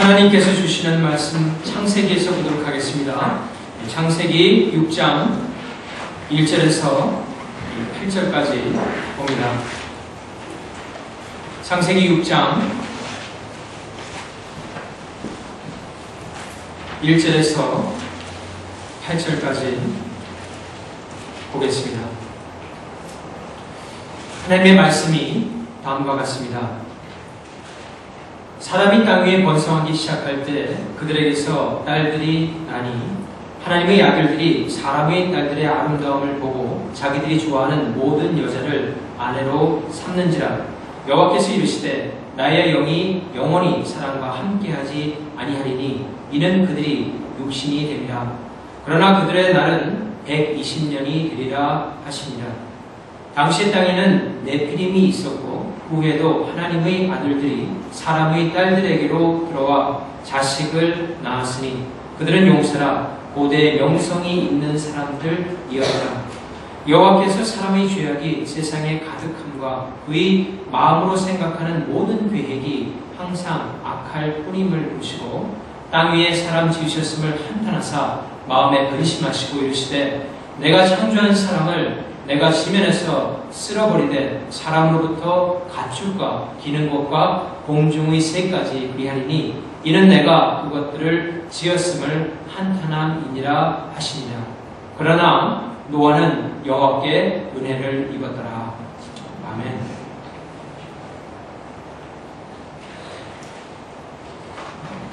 하나님께서 주시는 말씀 창세기에서 보도록 하겠습니다. 창세기 6장 1절에서 8절까지 봅니다. 창세기 6장 1절에서 8절까지 보겠습니다. 하나님의 말씀이 다음과 같습니다. 사람이 땅 위에 번성하기 시작할 때 그들에게서 딸들이 나니 하나님의 아들들이 사람의 딸들의 아름다움을 보고 자기들이 좋아하는 모든 여자를 아내로 삼는지라. 여호와께서 이르시되 나의 영이 영원히 사람과 함께하지 아니하리니 이는 그들이 육신이 됨이라. 그러나 그들의 날은 120년이 되리라 하시니라. 당시의 땅에는 네피림이 있었고 그 후에도 하나님의 아들들이 사람의 딸들에게로 들어와 자식을 낳았으니 그들은 용사라 고대 명성이 있는 사람들이었다. 여호와께서 사람의 죄악이 세상에 가득함과 그의 마음으로 생각하는 모든 계획이 항상 악할 뿐임을 보시고 땅 위에 사람 지으셨음을 한탄하사 마음에 근심하시고 이르시되 내가 창조한 사람을 내가 지면에서 쓸어버리되 사람으로부터 가축과 기는 것과 공중의 새까지 그리하리니 이는 내가 그것들을 지었음을 한탄함이니라 하시니라. 그러나 노아는 여호와께 은혜를 입었더라. 아멘.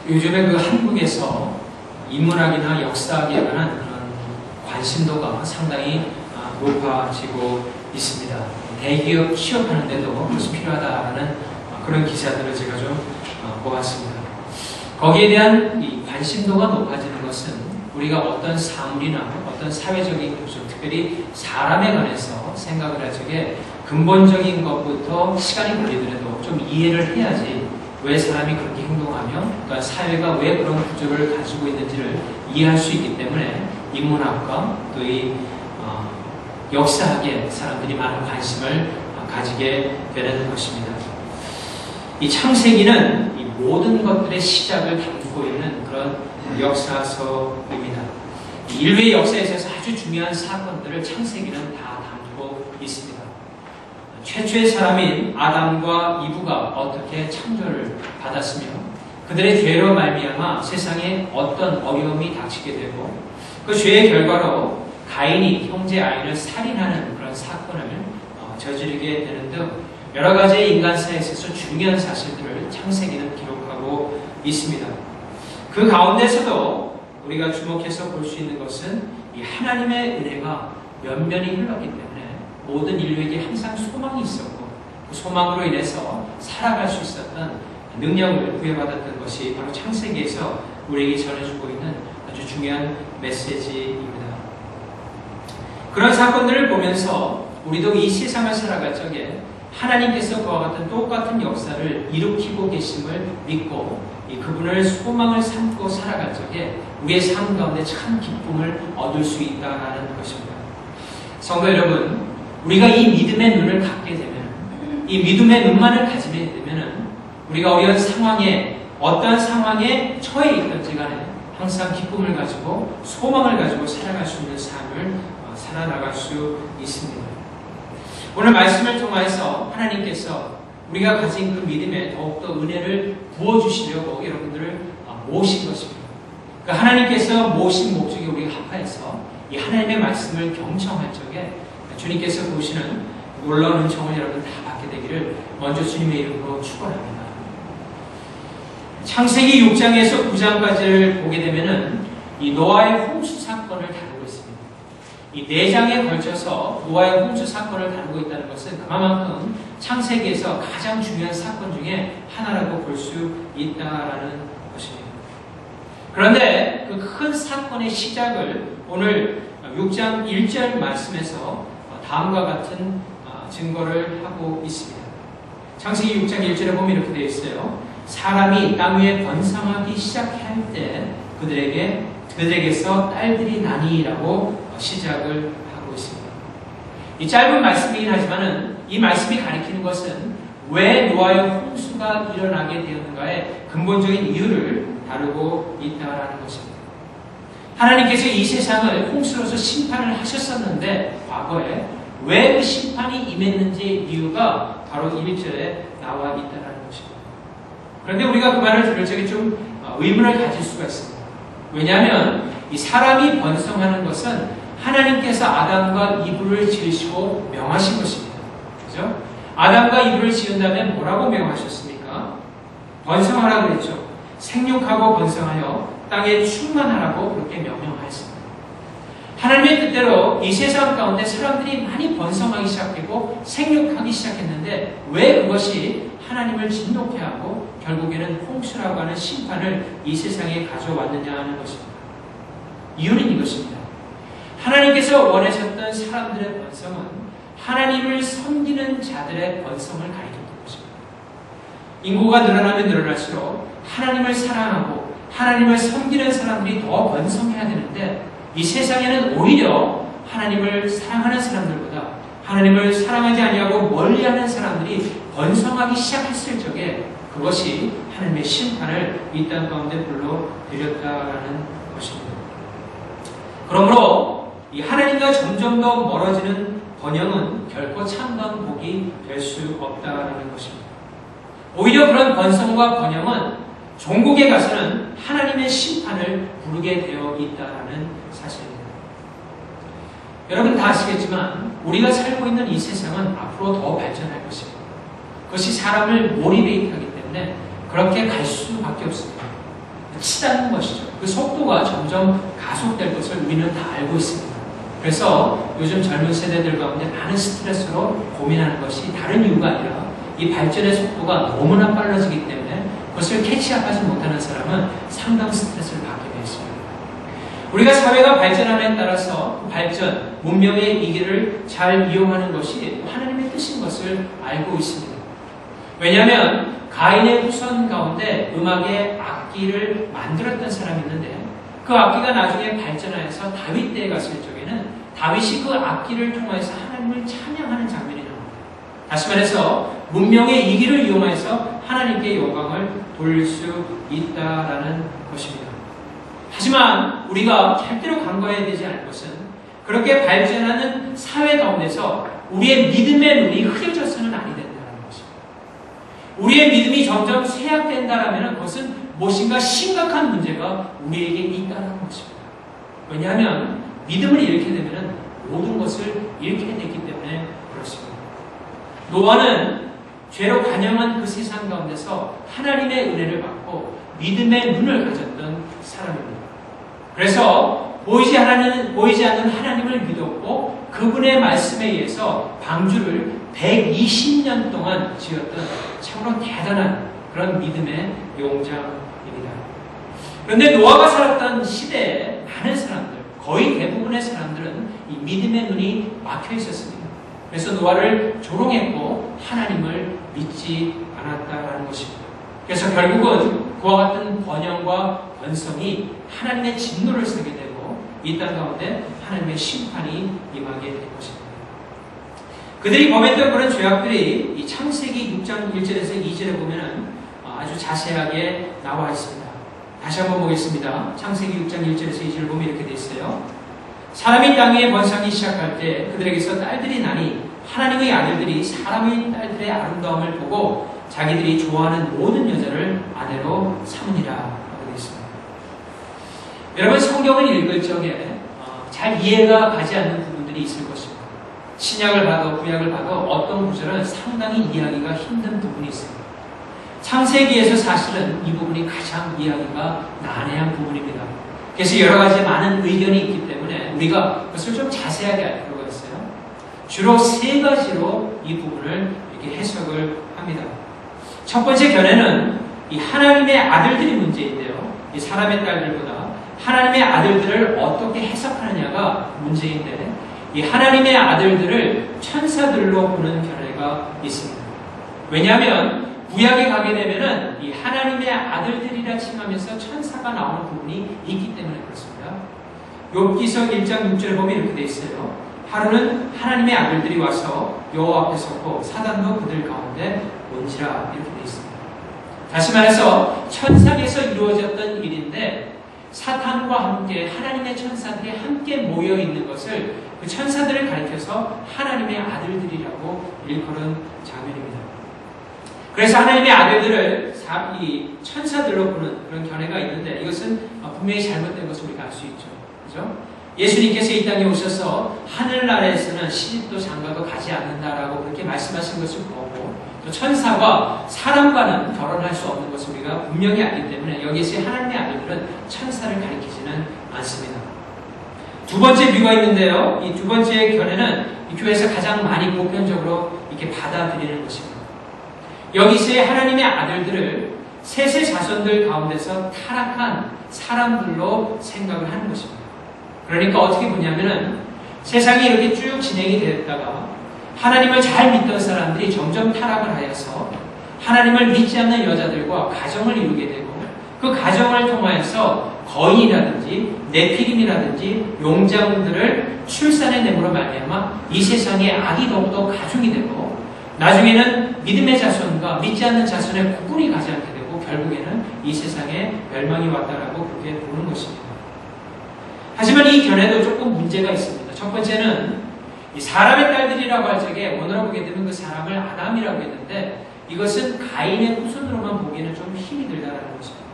요즘에 한국에서 인문학이나 역사학에 관한 그런 관심도가 상당히 높아지고 있습니다. 대기업 취업하는데도 그것이 필요하다는 그런 기사들을 제가 좀 보았습니다. 거기에 대한 이 관심도가 높아지는 것은 우리가 어떤 사물이나 어떤 사회적인 구조, 특별히 사람에 관해서 생각을 할 적에 근본적인 것부터 시간이 걸리더라도 좀 이해를 해야지 왜 사람이 그렇게 행동하며 그러니까 사회가 왜 그런 구조를 가지고 있는지를 이해할 수 있기 때문에 인문학과 또 이 역사학에 사람들이 많은 관심을 가지게 되는 것입니다. 이 창세기는 이 모든 것들의 시작을 담고 있는 그런 역사서입니다. 인류의 역사에 있어서 아주 중요한 사건들을 창세기는 다 담고 있습니다. 최초의 사람인 아담과 이브가 어떻게 창조를 받았으며 그들의 죄로 말미암아 세상에 어떤 어려움이 닥치게 되고 그 죄의 결과로 가인이 형제 아이를 살인하는 그런 사건을 저지르게 되는 등 여러 가지 인간사에 있어서 중요한 사실들을 창세기는 기록하고 있습니다. 그 가운데서도 우리가 주목해서 볼 수 있는 것은 이 하나님의 은혜가 면면이 흘렀기 때문에 모든 인류에게 항상 소망이 있었고 그 소망으로 인해서 살아갈 수 있었던 능력을 부여받았던 것이 바로 창세기에서 우리에게 전해주고 있는 아주 중요한 메시지입니다. 그런 사건들을 보면서 우리도 이 세상을 살아갈 적에 하나님께서 그와 같은 똑같은 역사를 일으키고 계심을 믿고 그분을 소망을 삼고 살아갈 적에 우리의 삶 가운데 참 기쁨을 얻을 수 있다는 것입니다. 성도 여러분, 우리가 이 믿음의 눈을 갖게 되면 이 믿음의 눈만을 가지게 되면 우리가 어떤 상황에 처해 있든지 간에 항상 기쁨을 가지고 소망을 가지고 살아갈 수 있는 삶을 살아나갈 수 있습니다. 오늘 말씀을 통해서 하나님께서 우리가 가진 그 믿음에 더욱더 은혜를 부어주시려고 여러분들을 모신 것입니다. 그 하나님께서 모신 목적이 우리가 합하여서 이 하나님의 말씀을 경청할 적에 주님께서 보시는 놀라운 은총을 여러분 다 받게 되기를 먼저 주님의 이름으로 축원합니다. 창세기 6장에서 9장까지를 보게 되면은 이 노아의 홍수 사건을 다루고 있습니다. 이 4장에 걸쳐서 노아의 홍수 사건을 다루고 있다는 것은 그만큼 창세기에서 가장 중요한 사건 중에 하나라고 볼 수 있다라는 것입니다. 그런데 그 큰 사건의 시작을 오늘 6장 1절 말씀에서 다음과 같은 증거를 하고 있습니다. 창세기 6장 1절에 보면 이렇게 되어 있어요. 사람이 땅 위에 번성하기 시작할 때 그들에게서 딸들이 나니라고 시작을 하고 있습니다. 이 짧은 말씀이긴 하지만은 이 말씀이 가리키는 것은 왜 노아의 홍수가 일어나게 되었는가의 근본적인 이유를 다루고 있다는 것입니다. 하나님께서 이 세상을 홍수로서 심판을 하셨었는데 과거에 왜 그 심판이 임했는지 이유가 바로 1절에 나와 있다는 것입니다. 그런데 우리가 그 말을 들을 적에 좀 의문을 가질 수가 있습니다. 왜냐하면 이 사람이 번성하는 것은 하나님께서 아담과 이브를 지으시고 명하신 것입니다. 그죠? 아담과 이브를 지은 다음에 뭐라고 명하셨습니까? 번성하라고 그랬죠. 생육하고 번성하여 땅에 충만하라고 그렇게 명령하였습니다. 하나님의 뜻대로 이 세상 가운데 사람들이 많이 번성하기 시작했고 생육하기 시작했는데 왜 그것이 하나님을 진노케 하고 결국에는 홍수라고 하는 심판을 이 세상에 가져왔느냐 하는 것입니다. 이유는 이것입니다. 하나님께서 원하셨던 사람들의 번성은 하나님을 섬기는 자들의 번성을 가리켰던 것입니다. 인구가 늘어나면 늘어날수록 하나님을 사랑하고 하나님을 섬기는 사람들이 더 번성해야 되는데 이 세상에는 오히려 하나님을 사랑하는 사람들보다 하나님을 사랑하지 아니하고 멀리하는 사람들이 번성하기 시작했을 적에 그것이 하나님의 심판을 이 땅 가운데 불러들였다라는 것입니다. 그러므로 이 하나님과 점점 더 멀어지는 번영은 결코 참다운 복이 될 수 없다라는 것입니다. 오히려 그런 번성과 번영은 종국에 가서는 하나님의 심판을 부르게 되어 있다는 사실입니다. 여러분 다 아시겠지만 우리가 살고 있는 이 세상은 앞으로 더 발전할 것입니다. 그것이 사람을 몰입해 하기 때문에 그렇게 갈 수밖에 없습니다. 치닫는 것이죠. 그 속도가 점점 가속될 것을 우리는 다 알고 있습니다. 그래서 요즘 젊은 세대들 가운데 많은 스트레스로 고민하는 것이 다른 이유가 아니라 이 발전의 속도가 너무나 빨라지기 때문에 그것을 캐치업하지 못하는 사람은 상당한 스트레스를 받게 되어 있습니다. 우리가 사회가 발전함에 따라서 발전, 문명의 이 길을 잘 이용하는 것이 하나님의 뜻인 것을 알고 있습니다. 왜냐하면 가인의 후손 가운데 음악의 악기를 만들었던 사람이 있는데 그 악기가 나중에 발전하여서 다윗 때에 갔을 적에는 다윗이 그 악기를 통해서 하나님을 찬양하는 장면이 나옵니다. 다시 말해서 문명의 이기를 이용해서 하나님께 영광을 돌릴 수 있다라는 것입니다. 하지만 우리가 절대로 간과해야 되지 않을 것은 그렇게 발전하는 사회 가운데서 우리의 믿음의 눈이 흐려져서는 아니 된다는 것입니다. 우리의 믿음이 점점 쇠약된다라면 그것은 무엇인가 심각한 문제가 우리에게 있다는 것입니다. 왜냐하면 믿음을 잃게 되면 모든 것을 잃게 되기 때문에 그렇습니다. 노아는 죄로 간영한 그 세상 가운데서 하나님의 은혜를 받고 믿음의 눈을 가졌던 사람입니다. 그래서 보이지 않는 하나님을 믿었고 그분의 말씀에 의해서 방주를 120년 동안 지었던 참으로 대단한 그런 믿음의 용장입니다. 그런데 노아가 살았던 시대에 많은 사람들, 거의 대부분의 사람들은 이 믿음의 눈이 막혀 있었습니다. 그래서 노아를 조롱했고 하나님을 믿지 않았다라는 것입니다. 그래서 결국은 그와 같은 번영과 번성이 하나님의 진노를 쓰게 되고 이 땅 가운데 하나님의 심판이 임하게 될 것입니다. 그들이 범했던 그런 죄악들이 이 창세기 6장 1절에서 2절에 보면 아주 자세하게 나와 있습니다. 다시 한번 보겠습니다. 창세기 6장 1절에서 2절을 보면 이렇게 되어 있어요. 사람이 땅 위에 번성하기 시작할 때 그들에게서 딸들이 나니 하나님의 아들들이 사람의 딸들의 아름다움을 보고 자기들이 좋아하는 모든 여자를 아내로 삼으니라 라고 되어 있습니다. 여러분 성경을 읽을 적에 잘 이해가 가지 않는 부분들이 있을 것입니다. 신약을 봐도 구약을 봐도 어떤 구절은 상당히 이해하기가 힘든 부분이 있습니다. 창세기에서 사실은 이 부분이 가장 이해하기가 난해한 부분입니다. 그래서 여러 가지 많은 의견이 있기 때문에 우리가 그것을 좀 자세하게 알 필요가 있어요. 주로 세 가지로 이 부분을 이렇게 해석을 합니다. 첫 번째 견해는 이 하나님의 아들들이 문제인데요. 이 사람의 딸들보다 하나님의 아들들을 어떻게 해석하느냐가 문제인데 이 하나님의 아들들을 천사들로 보는 견해가 있습니다. 왜냐하면 구약에 가게 되면은 이 하나님의 아들들이라 칭하면서 천사가 나오는 부분이 있기 때문에 그렇습니다. 욥기서 1장 6절에 보면 이렇게 되어 있어요. 하루는 하나님의 아들들이 와서 여호와 앞에 섰고 사단도 그들 가운데 온지라 이렇게 되어 있습니다. 다시 말해서 천상에서 이루어졌던 일인데 사탄과 함께 하나님의 천사들이 함께 모여 있는 것을 그 천사들을 가리켜서 하나님의 아들들이라고 일컬은 장면입니다. 그래서 하나님의 아들들을 이 천사들로 보는 그런 견해가 있는데 이것은 분명히 잘못된 것을 우리가 알 수 있죠. 그죠? 예수님께서 이 땅에 오셔서 하늘나라에서는 시집도 장가도 가지 않는다라고 그렇게 말씀하신 것을 보고 또 천사와 사람과는 결혼할 수 없는 것을 우리가 분명히 알기 때문에 여기서 하나님의 아들들은 천사를 가리키지는 않습니다. 두 번째 뷰가 있는데요. 이 두 번째 견해는 이 교회에서 가장 많이 보편적으로 이렇게 받아들이는 것입니다. 여기서의 하나님의 아들들을 셋의 자손들 가운데서 타락한 사람들로 생각을 하는 것입니다. 그러니까 어떻게 보냐면은 세상이 이렇게 쭉 진행이 되었다가 하나님을 잘 믿던 사람들이 점점 타락을 하여서 하나님을 믿지 않는 여자들과 가정을 이루게 되고 그 가정을 통하여서 거인이라든지 네피림이라든지 용장들을 출산해 내므로 말미암아 이 세상에 악이 더욱더 가중이 되고 나중에는 믿음의 자손과 믿지 않는 자손의 구분이 가지 않게 되고 결국에는 이 세상에 멸망이 왔다라고 그렇게 보는 것입니다. 하지만 이 견해도 조금 문제가 있습니다. 첫 번째는 이 사람의 딸들이라고 할 적에 오늘로 보게 되면 그 사람을 아담이라고 했는데 이것은 가인의 후손으로만 보기에는 좀 힘이 들다라는 것입니다.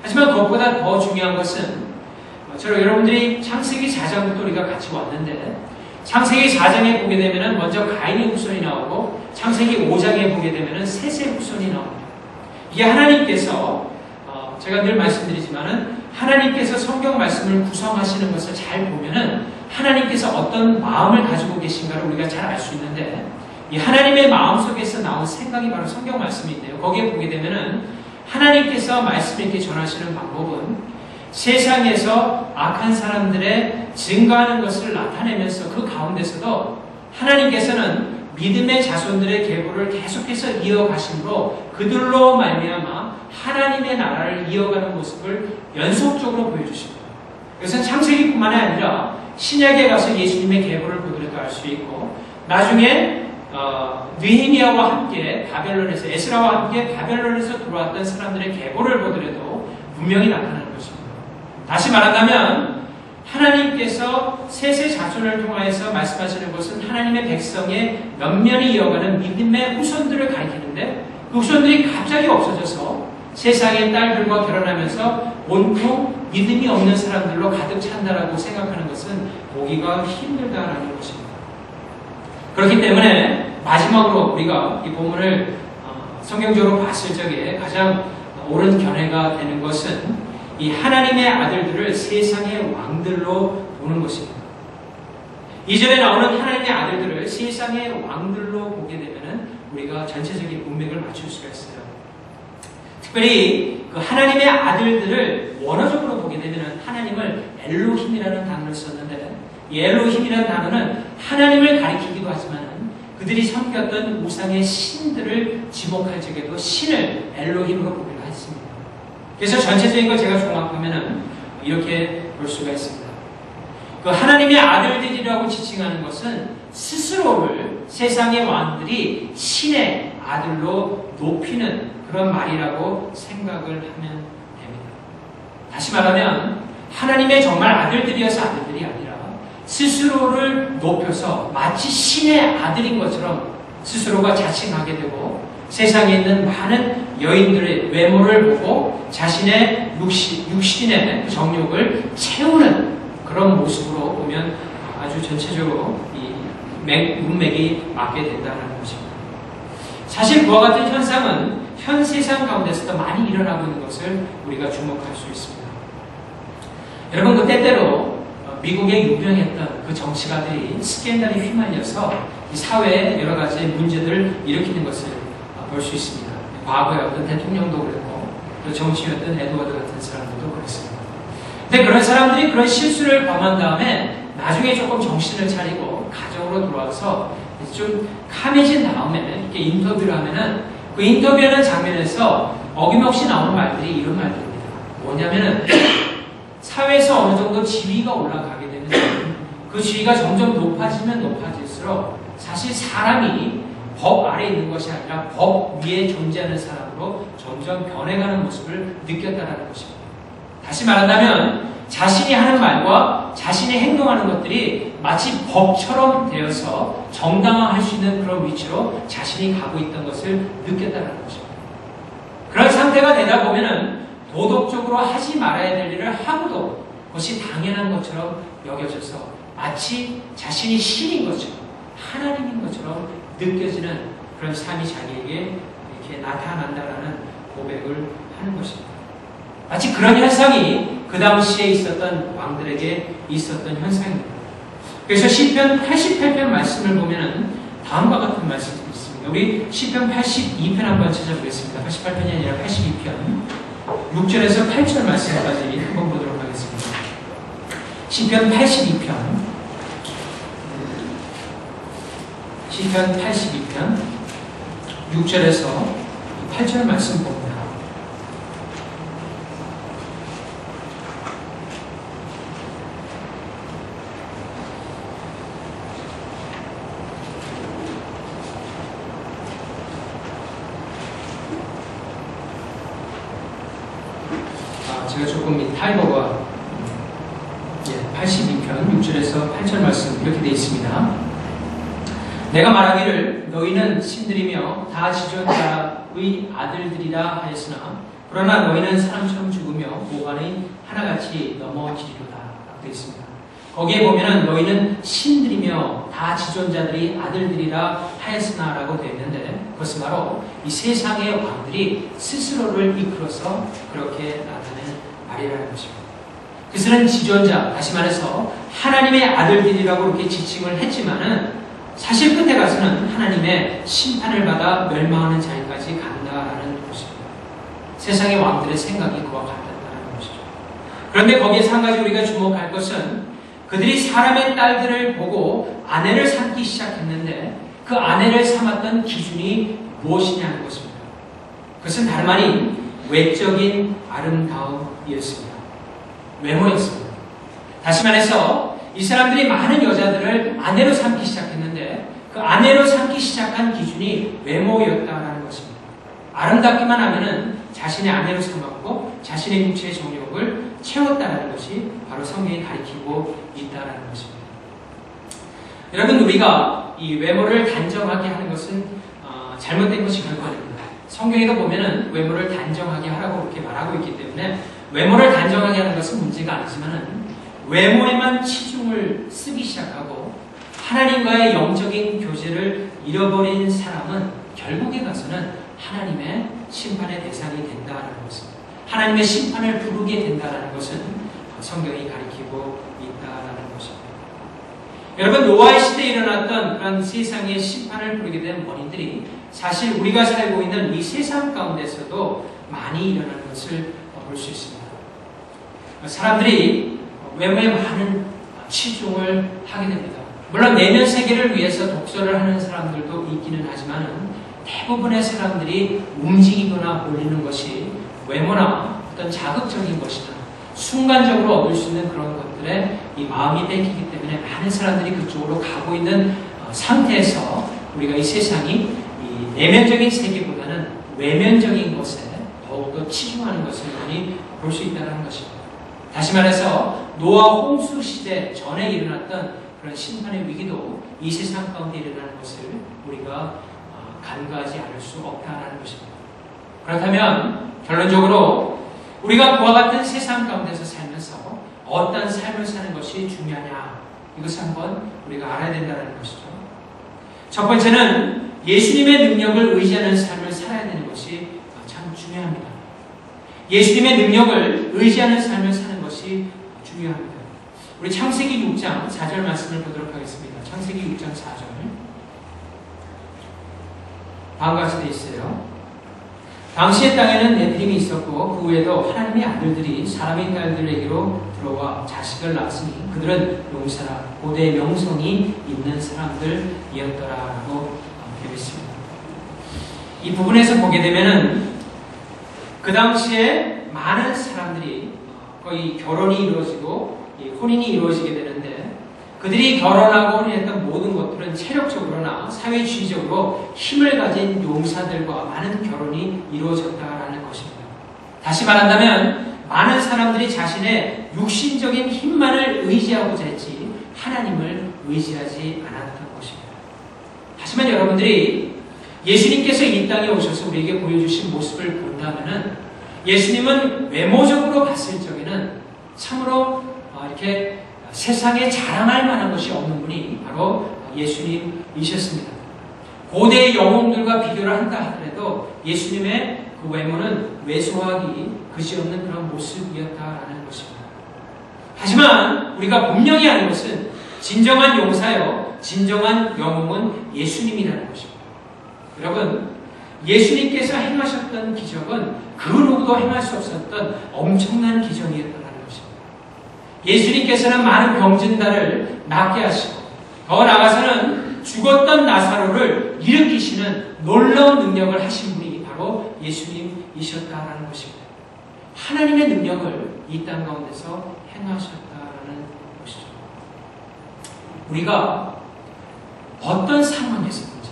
하지만 그것보다 더 중요한 것은 여러분들이 창세기 4장부터 우리가 같이 왔는데 창세기 4장에 보게 되면 먼저 가인의 후손이 나오고 창세기 5장에 보게 되면 셋의 후손이 나옵니다. 이게 하나님께서 제가 늘 말씀드리지만은 하나님께서 성경 말씀을 구성하시는 것을 잘 보면은 하나님께서 어떤 마음을 가지고 계신가를 우리가 잘 알 수 있는데 이 하나님의 마음 속에서 나온 생각이 바로 성경 말씀인데요. 거기에 보게 되면은 하나님께서 말씀을 이렇게 전하시는 방법은 세상에서 악한 사람들의 증가하는 것을 나타내면서 그 가운데서도 하나님께서는 믿음의 자손들의 계보를 계속해서 이어가심으로 그들로 말미암아 하나님의 나라를 이어가는 모습을 연속적으로 보여주십니다. 그래서 창세기뿐만 아니라 신약에 가서 예수님의 계보를 보더라도 알 수 있고 나중에 느헤미야와 함께 바벨론에서 에스라와 함께 바벨론에서 들어왔던 사람들의 계보를 보더라도 분명히 나타나는 것입니다. 다시 말한다면 하나님께서 셋의 자손을 통하여서 말씀하시는 것은 하나님의 백성의 면면이 이어가는 믿음의 후손들을 가리키는데 그 후손들이 갑자기 없어져서 세상의 딸들과 결혼하면서 온통 믿음이 없는 사람들로 가득 찬다라고 생각하는 것은 보기가 힘들다라는 것입니다. 그렇기 때문에 마지막으로 우리가 이 본문을 성경적으로 봤을 적에 가장 옳은 견해가 되는 것은 이 하나님의 아들들을 세상의 왕들로 보는 것입니다. 이전에 나오는 하나님의 아들들을 세상의 왕들로 보게 되면 우리가 전체적인 문맥을 맞출 수가 있어요. 특별히 그 하나님의 아들들을 원어적으로 보게 되면 하나님을 엘로힘이라는 단어를 썼는데 이 엘로힘이라는 단어는 하나님을 가리키기도 하지만 그들이 섬겼던 우상의 신들을 지목할 적에도 신을 엘로힘으로 보기도 했습니다. 그래서 전체적인 걸 제가 종합하면 이렇게 볼 수가 있습니다. 그 하나님의 아들들이라고 지칭하는 것은 스스로를 세상의 왕들이 신의 아들로 높이는 그런 말이라고 생각을 하면 됩니다. 다시 말하면 하나님의 정말 아들들이어서 아들들이 아니라 스스로를 높여서 마치 신의 아들인 것처럼 스스로가 자칭하게 되고 세상에 있는 많은 여인들의 외모를 보고 자신의 육신의 정욕을 채우는 그런 모습으로 보면 아주 전체적으로 이 문맥이 맞게 된다는 것입니다. 사실 그와 같은 현상은 현 세상 가운데서도 많이 일어나고 있는 것을 우리가 주목할 수 있습니다. 여러분 그 때때로 미국에 유명했던 그 정치가들이 스캔들에 휘말려서 이 사회에 여러 가지 문제들을 일으키는 것을 볼 수 있습니다. 과거에 어떤 대통령도 그랬고 또 정치였던 에드워드 같은 사람들도 그랬습니다. 근데 그런 사람들이 그런 실수를 범한 다음에 나중에 조금 정신을 차리고 가정으로 돌아와서 좀 카매진 다음에 이렇게 인터뷰를 하면은 그 인터뷰하는 장면에서 어김없이 나오는 말들이 이런 말들입니다. 뭐냐면은 사회에서 어느 정도 지위가 올라가게 되면 그 지위가 점점 높아지면 높아질수록 사실 사람이 법 아래에 있는 것이 아니라 법 위에 존재하는 사람으로 점점 변해가는 모습을 느꼈다는 것입니다. 다시 말한다면 자신이 하는 말과 자신이 행동하는 것들이 마치 법처럼 되어서 정당화할 수 있는 그런 위치로 자신이 가고 있던 것을 느꼈다는 것입니다. 그런 상태가 되다 보면은 도덕적으로 하지 말아야 될 일을 하고도 그것이 당연한 것처럼 여겨져서 마치 자신이 신인 것처럼 하나님인 것처럼 느껴지는 그런 삶이 자기에게 이렇게 나타난다라는 고백을 하는 것입니다. 마치 그런 현상이 그 당시에 있었던 왕들에게 있었던 현상입니다. 그래서 시편 88편 말씀을 보면은 다음과 같은 말씀이 있습니다. 우리 시편 82편 한번 찾아보겠습니다. 88편이 아니라 82편 6절에서 8절 말씀까지 한번 보도록 하겠습니다. 시편 82편 6절에서 8절 말씀 봅니다. 제가 조금 이 타이머가 82편 6절에서 8절 말씀 이렇게 되어 있습니다. 내가 말하기를 너희는 신들이며 다 지존자의 아들들이라 하였으나 그러나 너희는 사람처럼 죽으며 모간의 하나같이 넘어지리로다 되어 있습니다. 거기에 보면은 너희는 신들이며 다 지존자들이 아들들이라 하였으나 라고 되어 있는데 그것은 바로 이 세상의 왕들이 스스로를 이끌어서 그렇게 나타낸 말이라는 것입니다. 그들은 지존자, 다시 말해서 하나님의 아들들이라고 이렇게 지칭을 했지만은 사실 끝에 가서는 하나님의 심판을 받아 멸망하는 자리까지 간다라는 것입니다. 세상의 왕들의 생각이 그와 같았다는 것이죠. 그런데 거기에서 한 가지 우리가 주목할 것은 그들이 사람의 딸들을 보고 아내를 삼기 시작했는데 그 아내를 삼았던 기준이 무엇이냐는 것입니다. 그것은 다름 아닌 외적인 아름다움이었습니다. 외모였습니다. 다시 말해서 이 사람들이 많은 여자들을 아내로 삼기 시작했는데 그 아내로 삼기 시작한 기준이 외모였다는 것입니다. 아름답기만 하면은 자신의 아내로 삼았고 자신의 육체의 정욕을 채웠다는 것이 바로 성경이 가리키고 있다는 것입니다. 여러분, 우리가 이 외모를 단정하게 하는 것은 잘못된 것이 결코 아닙니다. 성경에도 보면은 외모를 단정하게 하라고 그렇게 말하고 있기 때문에 외모를 단정하게 하는 것은 문제가 아니지만은 외모에만 치중을 쓰기 시작하고 하나님과의 영적인 교제를 잃어버린 사람은 결국에 가서는 하나님의 심판의 대상이 된다는 것입니다. 하나님의 심판을 부르게 된다는 것은 성경이 가리키고 있다는 것입니다. 여러분, 노아의 시대에 일어났던 그런 세상의 심판을 부르게 된 원인들이 사실 우리가 살고 있는 이 세상 가운데서도 많이 일어나는 것을 볼 수 있습니다. 사람들이 외모에 많은 치중을 하게 됩니다. 물론 내면 세계를 위해서 독서를 하는 사람들도 있기는 하지만 대부분의 사람들이 움직이거나 몰리는 것이 외모나 어떤 자극적인 것이나 순간적으로 얻을 수 있는 그런 것들에 이 마음이 뺏기기 때문에 많은 사람들이 그쪽으로 가고 있는 상태에서 우리가 이 세상이 이 내면적인 세계보다는 외면적인 것에 더욱더 치중하는 것을 많이 볼 수 있다는 것입니다. 다시 말해서 노아 홍수 시대 전에 일어났던 그런 심판의 위기도 이 세상 가운데 일어나는 것을 우리가 간과하지 않을 수 없다는 것입니다. 그렇다면 결론적으로 우리가 그와 같은 세상 가운데서 살면서 어떤 삶을 사는 것이 중요하냐, 이것을 한번 우리가 알아야 된다는 것이죠. 첫 번째는 예수님의 능력을 의지하는 삶을 살아야 되는 것이 참 중요합니다. 예수님의 능력을 의지하는 삶을 사는 것이 중요합니다. 우리 창세기 6장 4절 말씀을 보도록 하겠습니다. 창세기 6장 4절. 다음과 같이 되어 있어요. 당시의 땅에는 네피림이 있었고 그 후에도 하나님의 아들들이 사람의 딸들에게로 들어와 자식을 낳았으니 그들은 용사라 고대 명성이 있는 사람들이었더라라고 되어 있습니다. 이 부분에서 보게 되면은 그 당시에 많은 사람들이 거의 결혼이 이루어지고 혼인이 이루어지게 되는데 그들이 결혼하고 했던 모든 것들은 체력적으로나 사회주의적으로 힘을 가진 용사들과 많은 결혼이 이루어졌다라는 것입니다. 다시 말한다면 많은 사람들이 자신의 육신적인 힘만을 의지하고자 했지 하나님을 의지하지 않았던 것입니다. 하지만 여러분들이 예수님께서 이 땅에 오셔서 우리에게 보여주신 모습을 본다면은 예수님은 외모적으로 봤을 적에는 참으로 이렇게 세상에 자랑할 만한 것이 없는 분이 바로 예수님이셨습니다. 고대의 영웅들과 비교를 한다 하더라도 예수님의 그 외모는 왜소하기 그지없는 그런 모습이었다라는 것입니다. 하지만 우리가 분명히 아는 것은 진정한 용사여 진정한 영웅은 예수님이라는 것입니다. 여러분, 예수님께서 행하셨던 기적은 그 누구도 행할 수 없었던 엄청난 기적이었다는 것입니다. 예수님께서는 많은 병든 자를 낫게 하시고 더 나아가서는 죽었던 나사로를 일으키시는 놀라운 능력을 하신 분이 바로 예수님이셨다라는 것입니다. 하나님의 능력을 이 땅 가운데서 행하셨다라는 것이죠. 우리가 어떤 상황에서든지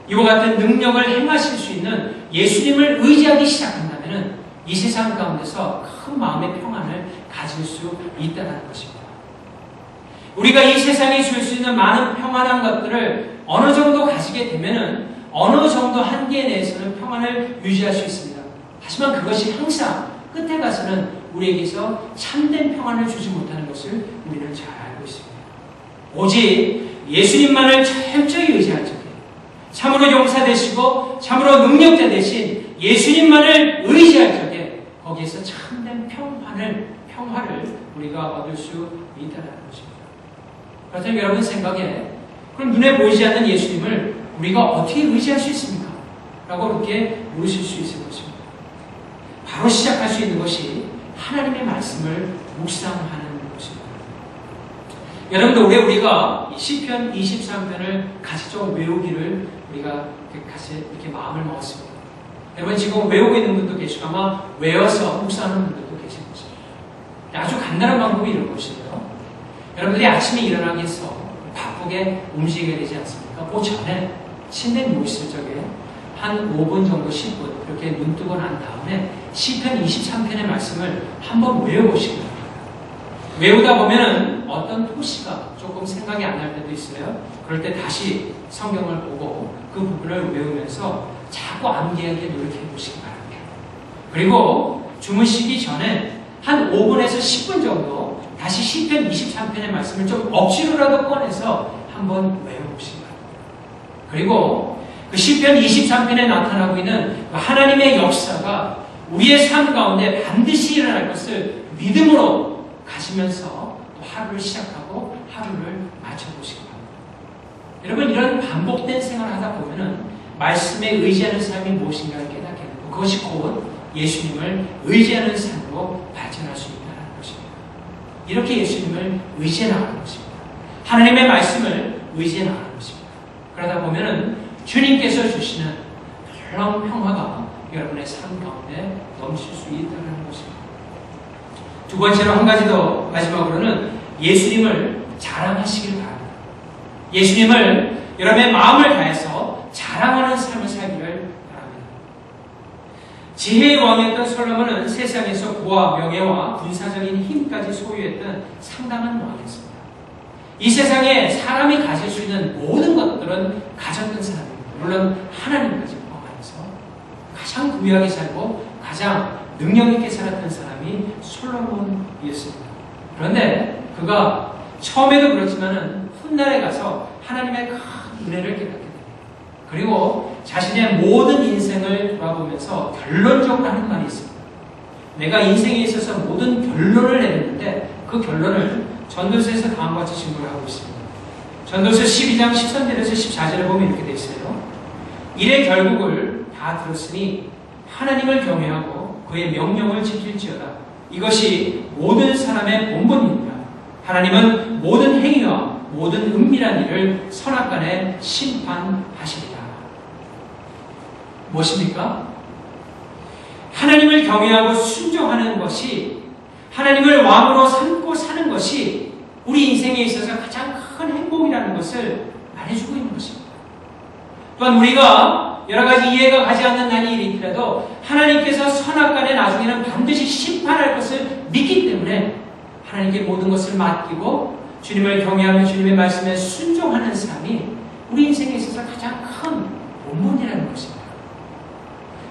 이와 같은 능력을 행하실 수 있는 예수님을 의지하기 시작한다면 이 세상 가운데서 큰 마음의 평안을 가질 수 있다는 것입니다. 우리가 이 세상에 줄 수 있는 많은 평안한 것들을 어느 정도 가지게 되면 어느 정도 한계에 대해서는 평안을 유지할 수 있습니다. 하지만 그것이 항상 끝에 가서는 우리에게서 참된 평안을 주지 못하는 것을 우리는 잘 알고 있습니다. 오직 예수님만을 철저히 의지할 적에 참으로 용사 되시고 참으로 능력자 되신 예수님만을 의지할 적에 거기에서 참된 평화를 우리가 얻을 수 있다는 것입니다. 그렇다면 여러분 생각에 그럼 눈에 보이지 않는 예수님을 우리가 어떻게 의지할 수 있습니까? 라고 그렇게 물으실 수 있을 것입니다. 바로 시작할 수 있는 것이 하나님의 말씀을 묵상하는 것입니다. 여러분들 올해 우리가 시편 23편을 같이 좀 외우기를 우리가 같이 이렇게 마음을 먹었습니다. 여러분 지금 외우고 있는 분도 계시고 아마 외워서 묵상하는 분들도 계실 것입니다. 아주 간단한 방법이 이런 것이에요. 여러분들이 아침에 일어나기 위해서 바쁘게 움직여야 되지 않습니까? 그 전에 침대에 누우실 적에 한 5분 정도 10분 이렇게 눈 뜨고 난 다음에 시편 23편의 말씀을 한번 외워보시기 바랍니다. 외우다 보면 어떤 토시가 조금 생각이 안 날 때도 있어요. 그럴 때 다시 성경을 보고 그 부분을 외우면서 자꾸 암기하게 노력해 보시기 바랍니다. 그리고 주무시기 전에 한 5분에서 10분 정도 다시 시편 23편의 말씀을 좀 억지로라도 꺼내서 한번 외워보시기 바랍니다. 그리고 그 시편 23편에 나타나고 있는 하나님의 역사가 우리의 삶 가운데 반드시 일어날 것을 믿음으로 가지면서 또 하루를 시작하고 하루를 마쳐보시기 바랍니다. 여러분 이런 반복된 생활을 하다 보면은 말씀에 의지하는 삶이 무엇인가를 깨닫게 되고 그것이 곧 예수님을 의지하는 삶으로 발전할 수 있다는 것입니다. 이렇게 예수님을 의지해 나가는 것입니다. 하나님의 말씀을 의지해 나가는 것입니다. 그러다 보면은 주님께서 주시는 놀라운 평화가 여러분의 삶 가운데 넘칠 수 있다는 것입니다. 두 번째로 한 가지 더 마지막으로는 예수님을 자랑하시길 바랍니다. 예수님을 여러분의 마음을 다해서 자랑하는 삶을 살기를 바랍니다. 지혜의 왕이었던 솔로몬은 세상에서 부와 명예와 군사적인 힘까지 소유했던 상당한 왕이었습니다. 이 세상에 사람이 가질 수 있는 모든 것들은 가졌던 사람입니다. 물론 하나님까지 포함해서 가장 부유하게 살고 가장 능력 있게 살았던 사람이 솔로몬이었습니다. 그런데 그가 처음에도 그렇지만은 훗날에 가서 하나님의 큰 은혜를 깨닫게 됩니다. 그리고 자신의 모든 인생을 돌아보면서 결론적으로 하는 말이 있습니다. 내가 인생에 있어서 모든 결론을 내렸는데 그 결론을 전도서에서 다음과 같이 증거를 하고 있습니다. 전도서 12장 13절에서 14절에 보면 이렇게 되어 있어요. 일의 결국을 다 들었으니 하나님을 경외하고 그의 명령을 지킬지어다. 이것이 모든 사람의 본분입니다. 하나님은 모든 행위와 모든 은밀한 일을 선악간에 심판하시리라. 무엇입니까? 하나님을 경외하고 순종하는 것이 하나님을 왕으로 삼고 사는 것이 우리 인생에 있어서 가장 큰 행복이라는 것을 말해주고 있는 것입니다. 또한 우리가 여러 가지 이해가 가지 않는 날이 일이더라도 하나님께서 선악간에 나중에는 반드시 심판할 것을 믿기 때문에 하나님께 모든 것을 맡기고 주님을 경외하며 주님의 말씀에 순종하는 삶이 우리 인생에 있어서 가장 큰 본분이라는 것입니다.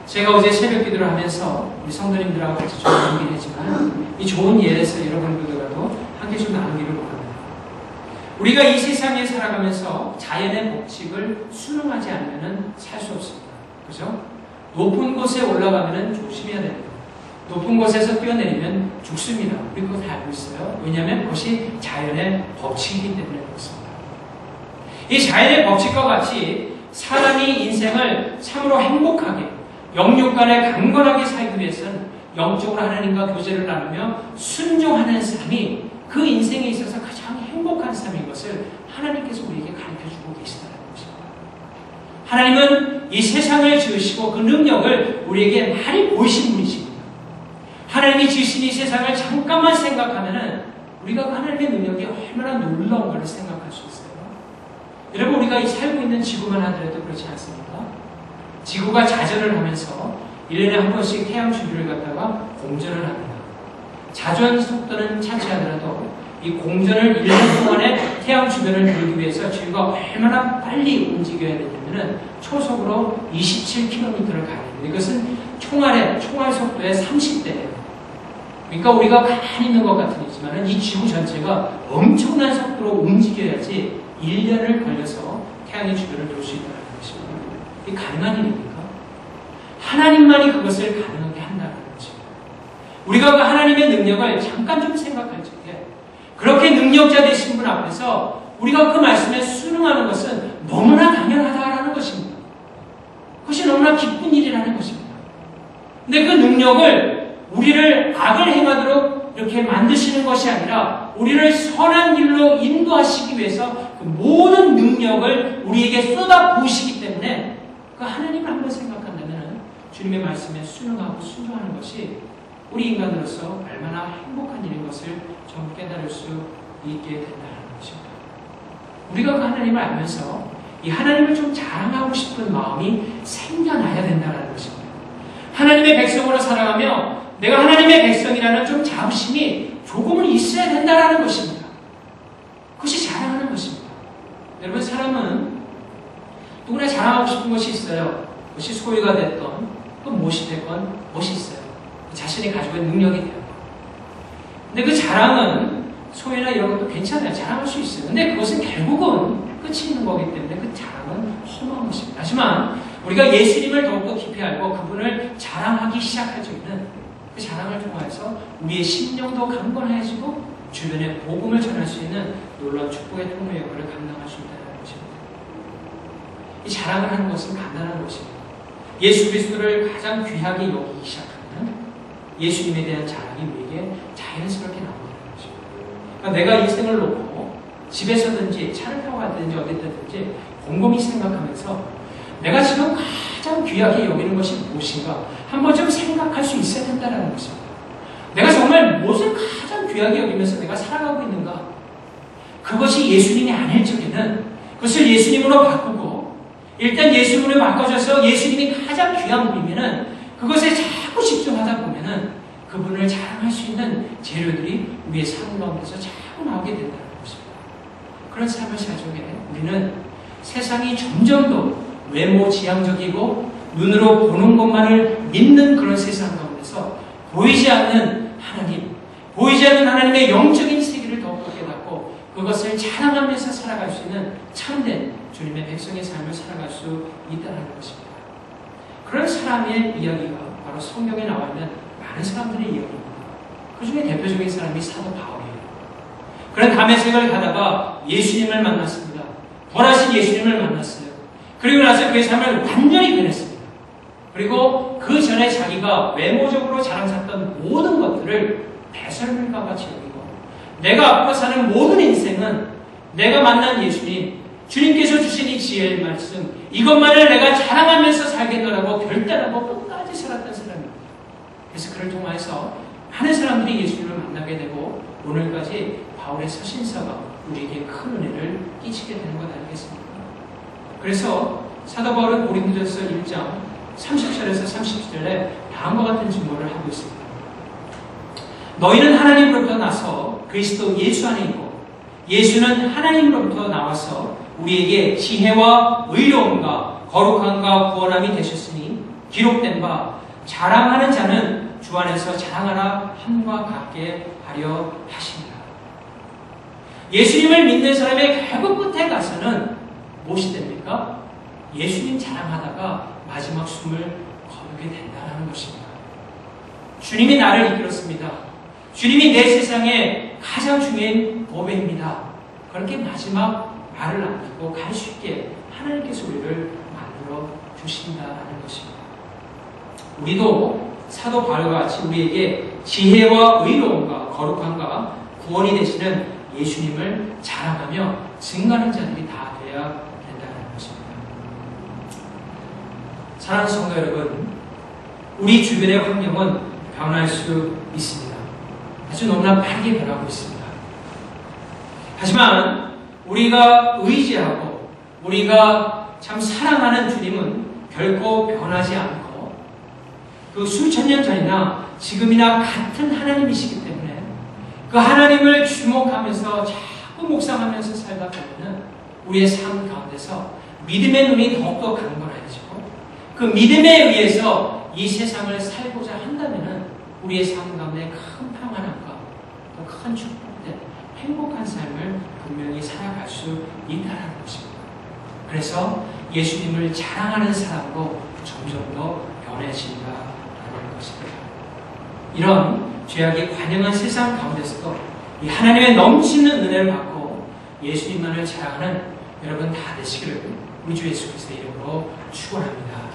제가 어제 새벽 기도를 하면서 우리 성도님들하고 같이 좀 나누긴 했지만 이 좋은 예에서 여러분들과도 함께 좀 나누기를 원합니다. 우리가 이 세상에 살아가면서 자연의 법칙을 순응하지 않으면 살 수 없습니다. 그죠? 높은 곳에 올라가면 조심해야 됩니다. 높은 곳에서 뛰어내리면 죽습니다. 우리 그거 다 알고 있어요. 왜냐하면 그것이 자연의 법칙이기 때문에 그렇습니다. 이 자연의 법칙과 같이 사람이 인생을 참으로 행복하게 영육간에 강건하게 살기 위해서는 영적으로 하나님과 교제를 나누며 순종하는 삶이 그 인생에 있어서 가장 행복한 삶인 것을 하나님께서 우리에게 가르쳐주고 계시다는 것입니다. 하나님은 이 세상을 지으시고 그 능력을 우리에게 많이 보이신 분이십니다. 하나님이 지으신 이 세상을 잠깐만 생각하면은 우리가 그 하나님의 능력이 얼마나 놀라운 걸 생각할 수 있어요. 여러분, 우리가 살고 있는 지구만 하더라도 그렇지 않습니까? 지구가 자전을 하면서 1년에 한 번씩 태양 주변을 갖다가 공전을 합니다. 자전 속도는 차치하더라도 이 공전을 1년 동안에 태양 주변을 돌기 위해서 지구가 얼마나 빨리 움직여야 되냐면은 초속으로 27km를 가야 됩니다. 이것은 총알 속도의 30배예요. 그러니까 우리가 가만히 있는 것 같으지만 이 지구 전체가 엄청난 속도로 움직여야지 1년을 걸려서 태양의 주변을 돌 수 있다는 것입니다. 이게 가능한 일입니까? 하나님만이 그것을 가능하게 한다는 것입니다. 우리가 그 하나님의 능력을 잠깐 좀 생각할 적에 그렇게 능력자 되신 분 앞에서 우리가 그 말씀에 순응하는 것은 너무나 당연하다라는 것입니다. 그것이 너무나 기쁜 일이라는 것입니다. 근데 그 능력을 우리를 악을 행하도록 이렇게 만드시는 것이 아니라 우리를 선한 길로 인도하시기 위해서 그 모든 능력을 우리에게 쏟아부으시기 때문에 그 하나님을 한번 생각한다면 주님의 말씀에 순응하고 순종하는 것이 우리 인간으로서 얼마나 행복한 일인 것을 좀 깨달을 수 있게 된다는 것입니다. 우리가 그 하나님을 알면서 이 하나님을 좀 자랑하고 싶은 마음이 생겨나야 된다는 것입니다. 하나님의 백성으로 살아가며 내가 하나님의 백성이라는 좀 자부심이 조금은 있어야 된다는 것입니다. 그것이 자랑하는 것입니다. 여러분, 사람은 누구나 자랑하고 싶은 것이 있어요. 그것이 소유가 됐건 또 무엇이 됐건 무엇이 있어요. 자신이 가지고 있는 능력이 되었고. 근데 그 자랑은 소유나 이런 것도 괜찮아요. 자랑할 수 있어요. 근데 그것은 결국은 끝이 있는 거기 때문에 그 자랑은 험한 것입니다. 하지만 우리가 예수님을 더욱더 깊이 알고 그분을 자랑하기 시작할 적에는 그 자랑을 통해서 우리의 심령도 강건해지고 주변에 복음을 전할 수 있는 놀라운 축복의 통로 역할을 감당할 수 있다는 것입니다. 이 자랑을 하는 것은 간단한 것입니다. 예수 그리스도를 가장 귀하게 여기기 시작하면 예수님에 대한 자랑이 우리에게 자연스럽게 나오게 되는 것입니다. 그러니까 내가 인생을 놓고 집에서든지 차를 타고 가든지 어디든지 곰곰이 생각하면서 내가 지금 가장 귀하게 여기는 것이 무엇인가 한번 좀 생각할 수 있어야 된다는 것입니다. 내가 정말 무엇을 가장 귀하게 여기면서 내가 살아가고 있는가? 그것이 예수님이 아닐 적에는 그것을 예수님으로 바꾸고 일단 예수님으로 바꿔줘서 예수님이 가장 귀한 분이면은 그것에 자꾸 집중하다 보면은 그분을 자랑할 수 있는 재료들이 우리의 삶 가운데서 자꾸 나오게 된다는 것입니다. 그런 삶을 살 적에 우리는 세상이 점점 더 외모지향적이고 눈으로 보는 것만을 믿는 그런 세상 가운데서 보이지 않는 하나님, 보이지 않는 하나님의 영적인 세계를 더욱더 깨닫고 그것을 자랑하면서 살아갈 수 있는 참된 주님의 백성의 삶을 살아갈 수 있다는 것입니다. 그런 사람의 이야기가 바로 성경에 나와 있는 많은 사람들의 이야기입니다. 그 중에 대표적인 사람이 사도 바울이에요. 그런 다메섹을 가다가 예수님을 만났습니다. 부활하신 예수님을 만났어요. 그리고 나서 그의 삶을 완전히 변했습니다. 그리고 그 전에 자기가 외모적으로 자랑 삼던 모든 것들을 배설물과 같이 여기고 내가 앞으로 사는 모든 인생은 내가 만난 예수님, 주님께서 주신 이 지혜의 말씀 이것만을 내가 자랑하면서 살겠노라고 결단하고 끝까지 살았던 사람입니다. 그래서 그를 통해서 많은 사람들이 예수님을 만나게 되고 오늘까지 바울의 서신서가 우리에게 큰 은혜를 끼치게 되는 것 아니겠습니까? 그래서 사도 바울은 고린도전서 1장 30절에서 37절에 다음과 같은 증거를 하고 있습니다. 너희는 하나님으로부터 나서 그리스도 예수 안에 있고 예수는 하나님으로부터 나와서 우리에게 지혜와 의로움과 거룩함과 구원함이 되셨으니 기록된 바 자랑하는 자는 주 안에서 자랑하라 함과 같게 하려 하십니다. 예수님을 믿는 사람의 결국 끝에 가서는 무엇이 됩니까? 예수님 자랑하다가 마지막 숨을 거두게 된다는 것입니다. 주님이 나를 이끌었습니다. 주님이 내 세상에 가장 중요한 보배입니다. 그렇게 마지막 말을 남기고 갈 수 있게 하나님께서 우리를 만들어 주신다는 것입니다. 우리도 사도 바울과 같이 우리에게 지혜와 의로움과 거룩함과 구원이 되시는 예수님을 자랑하며 증거하는 자들이 다 되어야 된다는 것입니다. 사랑하는 성도 여러분, 우리 주변의 환경은 변할 수 있습니다. 아주 너무나 빠르게 변하고 있습니다. 하지만 우리가 의지하고 우리가 참 사랑하는 주님은 결코 변하지 않고 그 수천 년 전이나 지금이나 같은 하나님이시기 때문에 그 하나님을 주목하면서 자꾸 묵상하면서 살다 보면 우리의 삶 가운데서 믿음의 눈이 더욱더 강건해지고 그 믿음에 의해서 이 세상을 살고자 한다면 우리의 삶 가운데 큰 평안함과 또 큰 축복된 행복한 삶을 분명히 살아갈 수 있다는 것입니다. 그래서 예수님을 자랑하는 사람으로 점점 더 변해진다라는 것입니다. 이런 죄악이 관영한 세상 가운데서도 이 하나님의 넘치는 은혜를 받고 예수님만을 자랑하는 여러분 다 되시기를 우리 주 예수 그리스도의 이름으로 축원합니다.